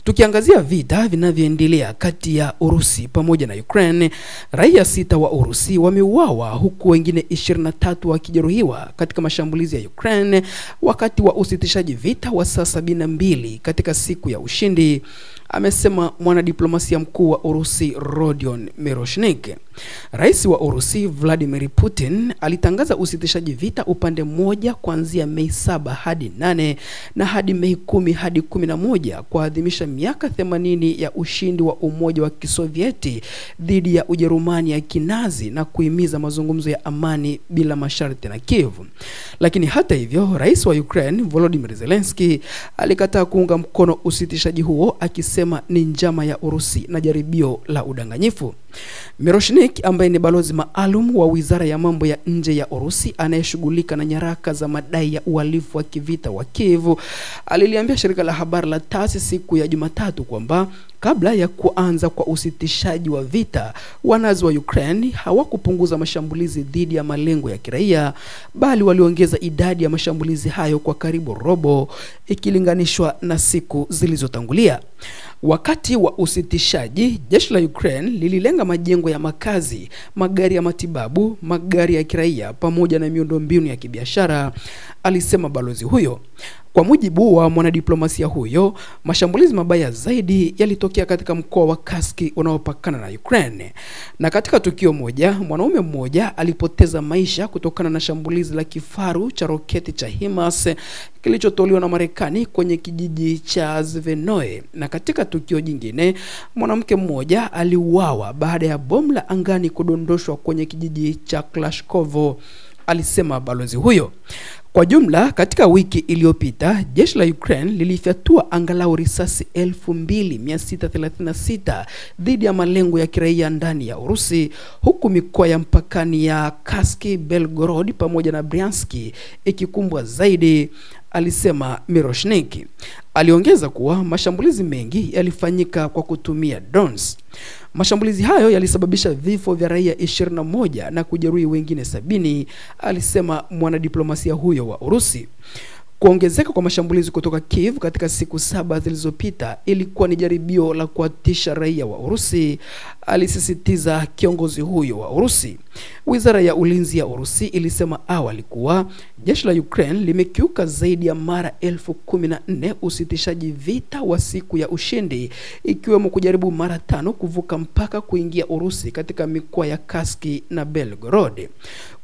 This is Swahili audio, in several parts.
Tukiangazia vita vinavyoendelea kati ya Urusi pamoja na Ukraine, raia 6 wa Urusi wameuawa huku wengine 23 wakijeruhiwa katika mashambulizi ya Ukraine wakati wa usitishaji vita wa saa 72 katika siku ya ushindi, amesema mwanadiplomasia mkuu wa Urusi Rodion Miroshnik. Rais wa Urusi Vladimir Putin alitangaza usitishaji vita upande mmoja kuanzia Mei 7 hadi 8 na hadi Mei 10 hadi 11 kuadhimisha miaka 80 ya ushindi wa Umoja wa Kisovieti dhidi ya Ujerumani ya Kinazi na kuhimiza mazungumzo ya amani bila masharti na Kiev. Lakini hata hivyo, rais wa Ukraine Volodymyr Zelensky alikataa kuunga mkono usitishaji huo, akisema ni njama ya Urusi na jaribio la udanganyifu. Miroshnik, ambaye ni balozi maalum wa Wizara ya Mambo ya Nje ya Urusi anayeshughulika na nyaraka za madai ya uhalifu wa kivita wa Kiev, aliliambia shirika la habari la TASS siku ya Jumatatu kwamba kabla ya kuanza kwa usitishaji wa vita, wanazi wa Ukraine hawakupunguza mashambulizi dhidi ya malengo ya kiraia, bali waliongeza idadi ya mashambulizi hayo kwa karibu robo ikilinganishwa na siku zilizotangulia. Wakati wa usitishaji, jeshi la Ukraine lililenga majengo ya makazi, magari ya matibabu, magari ya kiraia pamoja na miundombinu ya kibiashara, alisema balozi huyo. Kwa mujibu wa mwanadiplomasia huyo, mashambulizi mabaya zaidi yalitokea katika mkoa wa Kursk unaopakana na Ukraine. Na katika tukio moja, mwanaume mmoja alipoteza maisha kutokana na shambulizi la kifaru cha roketi cha HIMARS kilichotolewa na Marekani kwenye kijiji cha Zvenoe. Na katika tukio jingine, mwanamke mmoja aliuawa baada ya bomu la angani kudondoshwa kwenye kijiji cha Klashkovo, alisema balozi huyo. Kwa jumla, katika wiki iliyopita, jeshi la Ukraine lilifyatua angalau risasi 2636 dhidi ya malengo ya kiraia ndani ya Urusi, huku mikoa ya mpakani ya Kursk, Belgorod pamoja na Bryansk ikikumbwa zaidi, alisema Miroshnik. Aliongeza kuwa mashambulizi mengi yalifanyika kwa kutumia drones. Mashambulizi hayo yalisababisha vifo vya raia 21 na kujeruhi wengine 70, alisema mwanadiplomasia huyo wa Urusi. Kuongezeka kwa mashambulizi kutoka Kiev katika siku 7 zilizopita ilikuwa ni jaribio la kuwatisha raia wa Urusi, alisisitiza kiongozi huyo wa Urusi. Wizara ya Ulinzi ya Urusi ilisema awali kuwa jeshi la Ukraine limekiuka zaidi ya mara 14,000 usitishaji vita wa siku ya ushindi, ikiwemo kujaribu mara 5 kuvuka mpaka kuingia Urusi katika mikoa ya Kursk na Belgorod.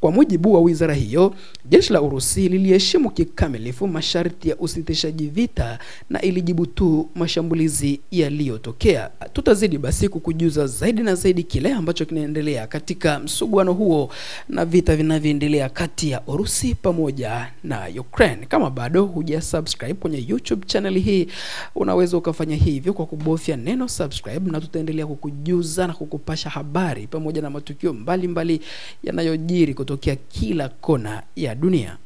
Kwa mujibu wa wizara hiyo, jeshi la Urusi liliheshimu kikamilifu masharti ya usitishaji vita na ilijibu tu mashambulizi yaliyotokea. Tutazidi basi kukujuza zaidi na zaidi kile ambacho kinaendelea katika msuguano huo na vita vinavyoendelea kati ya Urusi pamoja na Ukraine. Kama bado hujasubscribe kwenye YouTube channel hii, unaweza ukafanya hivyo kwa kubofya neno subscribe, na tutaendelea kukujuza na kukupasha habari pamoja na matukio mbalimbali yanayojiri kutokea kila kona ya dunia.